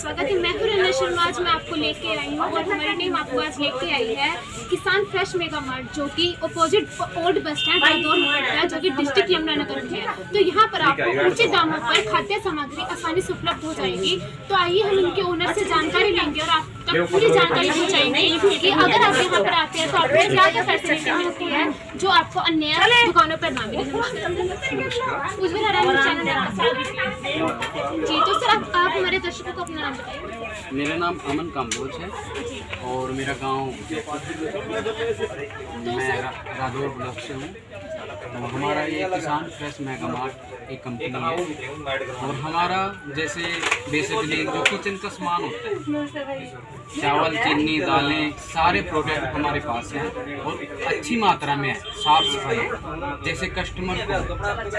स्वागत है। मैं हूं रंजना शर्मा। आज मैं आपको लेके आई हूँ और हमारी टीम आपको आज लेके आई है किसान फ्रेश मेगा मार्ट, जो कि opposite old bus stand Radaur में पड़ता है, जो कि डिस्ट्रिक्ट यमुनानगर में है। तो यहाँ पर आपको उचित दामों पर खाद्य सामग्री आसानी से उपलब्ध हो जाएगी। तो आइए हम उनके ओनर से जानकारी लेंगे और आप तक पूरी जानकारी पहुँचाएंगे कि अगर आप यहाँ पर आते हैं तो आपको क्या क्या फैसिलिटी मिलती है जो आपको अन्य दुकानों पर ना मिले। जी, तो सर आप हमारे दर्शकों को अपना नाम बताइए। मेरा नाम अमन काम्बोज है और मेरा गांव मैं रादौर ब्लॉक से हूँ। तो हमारा ये किसान फ्रेश मेगा मार्ट एक कंपनी है और हमारा जैसे बेसिकली जो किचन का सामान होता है, चावल, चीनी, दालें, सारे प्रोडक्ट हमारे पास हैं और अच्छी मात्रा में है। साफ सफाई, जैसे कस्टमर को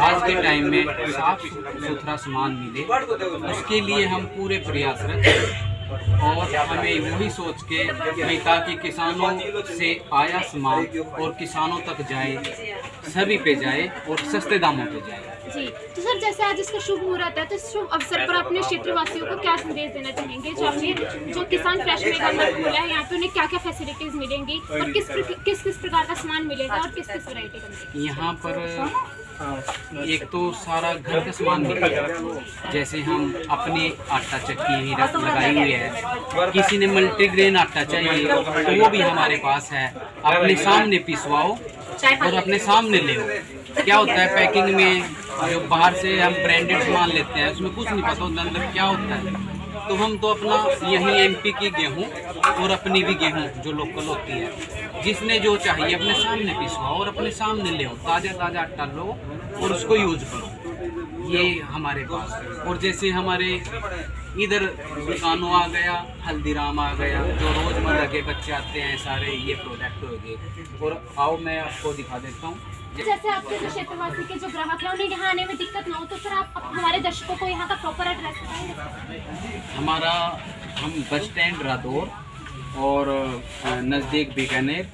आज के टाइम में साफ सुथरा सामान मिले, उसके लिए हम पूरे प्रयासरत हैं। और हमें वही सोच के भाई ताकि किसानों से आया सामान और किसानों तक जाए, सभी पे जाए और सस्ते दामों पे जाए। जी, तो सर जैसे आज इसका शुभ मुहूर्त है, तो इस शुभ अवसर पर अपने क्षेत्रवासियों को क्या संदेश देना चाहेंगे? जो किसान फ्रेश मेगा मार्ट खुला है, यहाँ पे उन्हें क्या क्या फैसिलिटीज मिलेंगी और किस किस प्रकार का सामान मिलेगा और किस किस वैरायटी का मिलेगा? यहाँ पर एक तो सारा घर का सामान मिलेगा, जैसे हम अपनी आटा चक्की ही लगाई हुई है। किसी ने मल्टीग्रेन आटा चाहिए तो वो भी हमारे पास है। अपने सामने पिसवाओ और अपने सामने ले। क्या होता है पैकिंग में, जो बाहर से हम ब्रांडेड सामान लेते हैं उसमें कुछ नहीं पता होता अंदर क्या होता है। तो हम तो अपना यही एमपी की गेहूँ और अपनी भी गेहूँ जो लोकल होती है, जिसने जो चाहिए अपने सामने पिसवाओ और अपने सामने ले, ताज़ा ताज़ा आटा लो और उसको यूज करो। ये हमारे पास है। और जैसे हमारे इधर दुकानों आ गया, हल्दीराम आ गया, जो रोज़मर्रा के बच्चे आते हैं, सारे ये प्रोडक्ट हो गए। और आओ मैं आपको दिखा देता हूँ। जैसे आपके जो क्षेत्रवासी के जो ग्राहक हैं उन्हें यहाँ आने में दिक्कत ना हो, तो सर आप हमारे दर्शकों को यहाँ का प्रॉपर एड्रेस बताएंगे? हम बस स्टैंड रादौर और नज़दीक बीकानेर,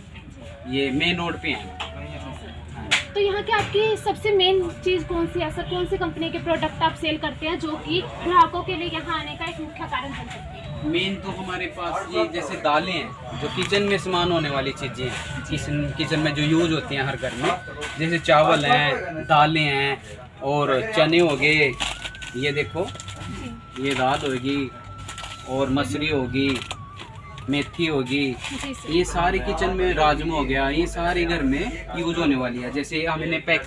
ये मेन रोड पे हैं। तो यहाँ के आपकी सबसे मेन चीज़ कौन सी है सर? कौन सी कंपनी के प्रोडक्ट आप सेल करते हैं जो कि ग्राहकों के लिए यहाँ आने का एक मुख्य कारण बन सकती है? मेन तो हमारे पास ये जैसे दालें हैं, जो किचन में इस्तेमाल होने वाली चीज़ें हैं, किचन में जो यूज होती हैं हर घर में, जैसे चावल हैं, दालें हैं और चने हो गए, ये देखो ये दाल होगी और मसरी होगी, मेथी होगी, ये सारी किचन में, राजमा हो गया, ये सारी घर में यूज होने वाली है। जैसे हमने पैक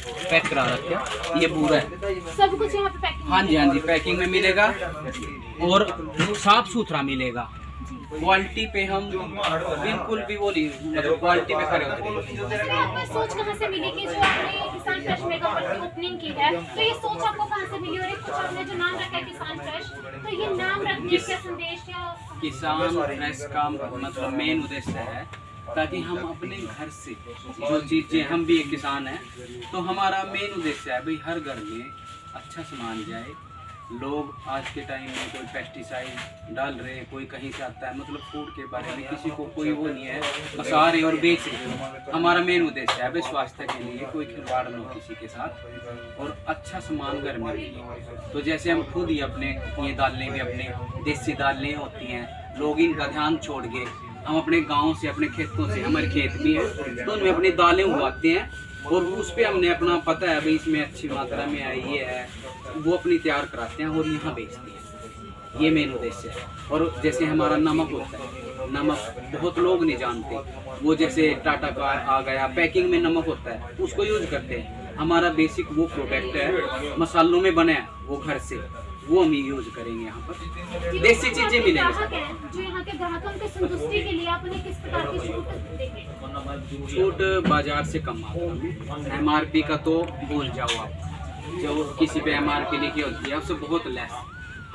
करा रखा, ये पूरा है सब कुछ यहाँ पे पैकिंग। हाँ जी पैकिंग में मिलेगा और साफ सुथरा मिलेगा। क्वालिटी पे हम बिल्कुल भी वो नहीं, मतलब क्वालिटी पे खड़े होते हैं। आपको सोच कहाँ से मिली कि जो आपने किसान फ्रेश मेगा मार्ट की ओपनिंग की है, तो ये सोच आपको कहाँ से मिली? और एक कुछ आपने जो नाम रखा है किसान फ्रेश, तो ये नाम रखने का संदेश या किसान फ्रेश का मतलब मेन उद्देश्य है ताकि हम अपने घर से जो चीज़ें, हम भी एक किसान हैं तो हमारा मेन उद्देश्य है भाई हर घर में अच्छा सामान जाए। लोग आज के टाइम में कोई पेस्टिसाइड डाल रहे हैं, कोई कहीं से आता है, मतलब फूड के बारे में किसी को कोई वो नहीं है, बस आ रहे और बेच रहे। हमारा मेन उद्देश्य है भाई स्वास्थ्य के लिए कोई खिलवाड़ न हो किसी के साथ और अच्छा सामान घर में मिले। तो जैसे हम खुद ही अपने ये दालें भी अपने देसी दालें होती हैं, लोग इनका ध्यान छोड़ के हम अपने गाँव से, अपने खेतों से, हमारे खेत भी हैं तो उनमें अपनी दालें उगाते हैं और उस पर हमने अपना पता है भाई इसमें अच्छी मात्रा में आई ये है, वो अपनी तैयार कराते हैं और यहाँ बेचते हैं। ये मेन उद्देश्य है। और जैसे हमारा नमक होता है, नमक बहुत लोग नहीं जानते, वो जैसे टाटा का आ गया, पैकिंग में नमक होता है, उसको यूज करते हैं। हमारा बेसिक वो प्रोडक्ट है, मसालों में बना है वो घर से, वो हम यूज करेंगे। यहाँ पर देसी चीजें मिलेंगी। जो यहाँ के ग्राहकों की संतुष्टि के लिए आपने किस प्रकार की छूट देंगे? छूट बाजार से कम आता है। MRP का तो भूल जाओ आप, जो किसी पे MRP लिखी होती है उससे बहुत लेस,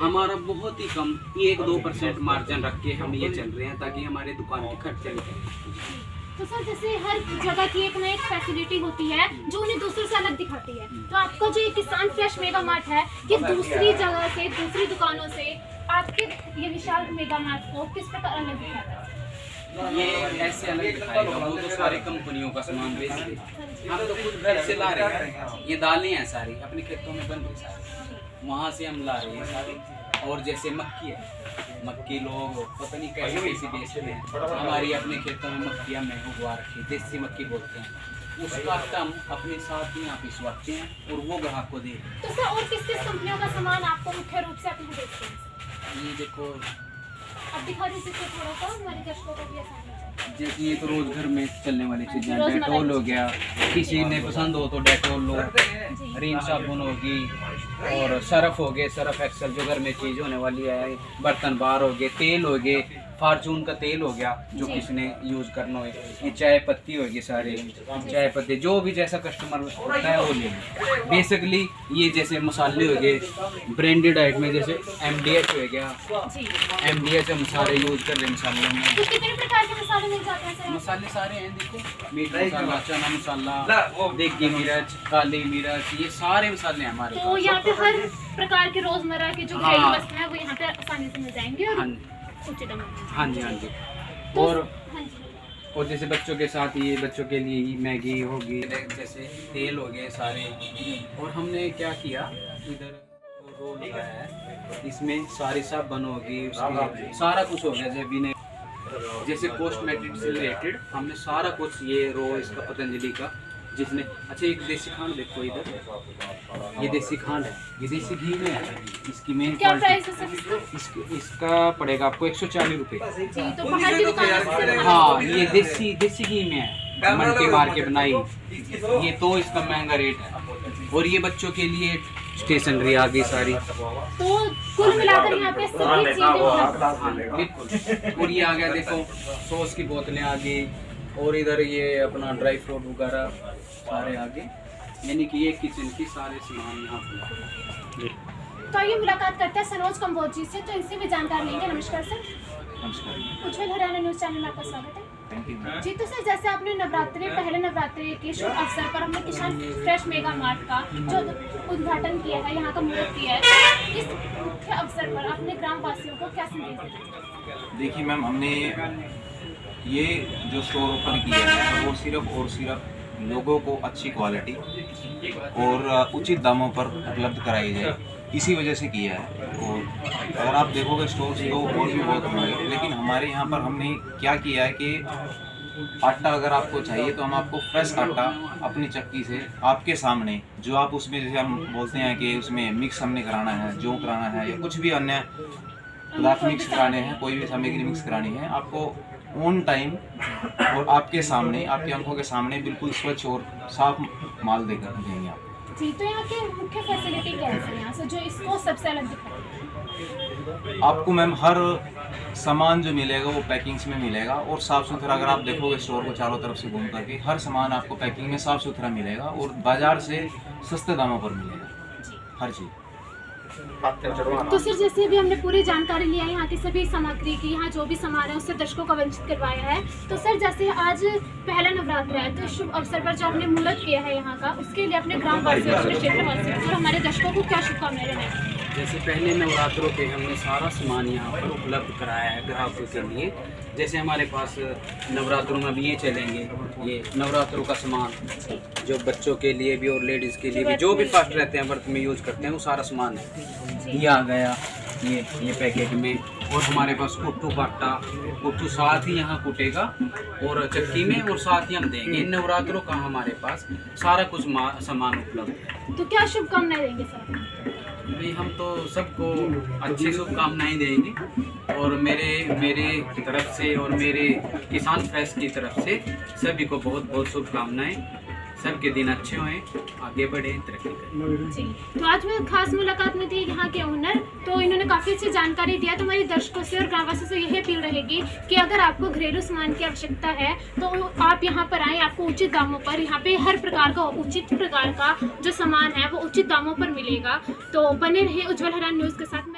हमारा बहुत ही कम 1-2% मार्जिन रख के हम ये चल रहे हैं ताकि हमारे दुकान के खर्चे निकलें। तो सर जैसे हर जगह की एक ना एक फैसिलिटी होती है जो उन्हें दूसरों से अलग दिखाती है, तो आपका जो ये किसान फ्रेश मेगा मार्ट है कि दूसरी जगह से, दूसरी दुकानों से आपके ये विशाल मेगा मार्ट को किस प्रकार अलग दिखाता है? ये ऐसे अलग दिखाएगा, वो तो सारी कंपनियों का सामान बेचते हैं, हम तो खुद घर से ला रहे हैं। ये दालें हैं सारी अपने खेतों में बन रही सारी, वहाँ से हम ला रहे हैं सारी। और जैसे मक्की है, मक्की लोग पता नहीं कैसे कैसे बेचते हैं, हमारी अपने खेतों में मक्खियाँ में उगवा रखी, देसी मक्की बोलते हैं, उसका हम अपने साथ ही यहाँ पिसवाते हैं और वो ग्राहक को दे। तो सर और किस किस कंपनियों का सामान आपको मुख्य रूप से अपने बेचते हैं? ये देखो, अब दिखा दीजिए थोड़ा सा हमारे दर्शकों को भी आसानी हो। जैसे ये तो रोज घर में चलने वाली चीजें, रोजमर्रा की डेटोल हो गया, किसी ने पसंद हो तो डेटोल लो, जी। रिन साबुन होगी, और सरफ हो गए, सरफ एक्सल जो घर में चीज होने वाली है, बर्तन बार हो गए, तेल हो गए, फार्चून का तेल हो गया जो जी। किसी ने यूज करना हो, ये चाय पत्ती होगी, सारे चाय पत्ती जो भी जैसा कस्टमर होता है वो ले लें। बेसिकली ये जैसे मसाले हो गए ब्रांडेड आइटम में, जैसे MDH हो गया, जी। MDH हम सारे यूज कर रहे हैं मसालों में। तो कितने प्रकार के मसाले मिल जाते हैं सर? मसाले सारे हैं, देखो मीट मसाला, चना मसाला, देगी मिर्च, काली मिर्च, ये सारे मसाले हैं हमारे तो पास। यहाँ पे हर प्रकार के रोजमर्रा के जो हाँ। घरेलू वस्तु है वो यहाँ पे आसानी से मिल जाएंगे और हाँ उचित दामों में। हाँ जी, हाँ जी। तो- और हाँ जी। और जैसे बच्चों के साथ ये बच्चों के लिए ही मैगी होगी, जैसे तेल हो गए सारे। और हमने क्या किया, इधर रोल लगाया है, इसमें सारी साबुन होगी, उसकी सारा कुछ हो गया, जैसे कॉस्मेटिक से रिलेटेड हमने सारा कुछ, ये रो इसका पतंजलि का, जिसने अच्छा एक देसी खांड देखो इधर, ये देसी खांड है, ये देसी घी में है, इसकी मेन क्या प्राइस क्वालिटी। है सर इसका? इसका पड़ेगा आपको 140 रुपये। जी, तो बाहर की दुकानों से हाँ, ये देसी घी में है, मल्टी मार के बनाई, ये तो इसका महंगा रेट है। और ये बच्चों के लिए स्टेशनरी आ गई सारी, तो कुल मिलाकर यहाँ पे सभी चीजें उपलब्ध हैं। हाँ बिल्कुल। और ये आ गया देखो, सॉस की बोतलें आ गई, और इधर ये अपना ड्राई फ्रूट वगैरह सारे आ गए, यानी कि ये किचन की सारे सामान यहाँ पर। तो आइए मुलाकात करते हैं सनोज कंबोज जी से, तो इनसे भी जानकारी लेंगे। नमस्कार सर। नमस्कार। उज्जवल हरियाणा न्यूज चैनल में आपका स्वागत है। Thank you. जी, तो सर जैसे आपने पहले नवरात्रि के शुभ अवसर पर हमने किसान फ्रेश मेगा मार्ट का जो उद्घाटन किया है, यहाँ का मुहूर्त किया है, तो इस मुख्य अवसर पर अपने ग्राम वासियों को क्या संदेश देना? देखिए मैम, हमने ये जो स्टोर ओपन किया है वो सिर्फ और सिर्फ लोगों को अच्छी क्वालिटी और उचित दामों पर उपलब्ध कराई जाए, इसी वजह से किया है। और अगर आप देखोगे स्टोर्स तो और भी बहुत होंगे, लेकिन हमारे यहाँ पर हमने क्या किया है कि आटा अगर आपको चाहिए तो हम आपको फ्रेश आटा अपनी चक्की से आपके सामने, जो आप उसमें जैसे हम बोलते हैं कि उसमें मिक्स हमने कराना है, जो कराना है या कुछ भी अन्य पदार्थ मिक्स कराने हैं, कोई भी सामग्री मिक्स करानी है, आपको ऑन टाइम और आपके सामने, आपकी आंखों के सामने बिल्कुल स्वच्छ और साफ माल देकर देंगे आप। जी, तो यहाँ के मुख्य फैसिलिटी क्या है सर यहाँ से जो इसको सबसे अलग दिखाई? आपको मैम हर सामान जो मिलेगा वो पैकिंग्स में मिलेगा और साफ़ सुथरा। अगर आप देखोगे स्टोर को चारों तरफ से घूम करके, हर सामान आपको पैकिंग में साफ़ सुथरा मिलेगा और बाज़ार से सस्ते दामों पर मिलेगा हर चीज़। तो सर जैसे अभी हमने पूरी जानकारी लिया है यहाँ की सभी सामग्री की, यहाँ जो भी सामान है उससे दर्शकों को वंचित करवाया है, तो सर जैसे आज पहला नवरात्र है, तो इस शुभ अवसर पर जो आपने मुहूर्त किया है यहाँ का, उसके लिए अपने ग्राम वासियों, अपने क्षेत्र वासियों और हमारे दर्शकों को क्या शुभकामनाएं हैं? जैसे पहले नवरात्रों पे हमने सारा सामान यहाँ पर उपलब्ध कराया है ग्राहकों के लिए। जैसे हमारे पास नवरात्रों में भी ये चलेंगे, ये नवरात्रों का सामान जो बच्चों के लिए भी और लेडीज़ के लिए भी, जो भी फास्ट रहते हैं व्रत में यूज़ करते हैं, वो सारा सामान है। ये आ गया ये पैकेट में। और हमारे पास कुट्टू काटा, कुट्टू साथ ही यहाँ कूटेगा और चक्की में, और साथ ही हम देंगे। इन नवरात्रों का हमारे पास सारा कुछ सामान उपलब्ध है। तो क्या शुभकामनाएं देंगे सर? नहीं, हम तो सबको अच्छी शुभकामनाएं देंगे, और मेरे तरफ से और मेरे किसान फ्रेश की तरफ से सभी को बहुत बहुत शुभकामनाएं। सबके दिन अच्छे हों, आगे बढ़े, तरक्की करें। जी, तो आज मैं खास मुलाकात में थी यहाँ के ओनर, तो इन्होंने काफ़ी अच्छी जानकारी दिया। तो हमारे दर्शकों से और ग्रामवासियों से यही अपील रहेगी कि अगर आपको घरेलू सामान की आवश्यकता है तो आप यहाँ पर आएँ, आपको उचित दामों पर यहाँ पे हर प्रकार का उचित प्रकार का जो सामान है वो उचित दामों पर मिलेगा। तो बने रहे उज्जवल हरियाणा न्यूज़ के साथ।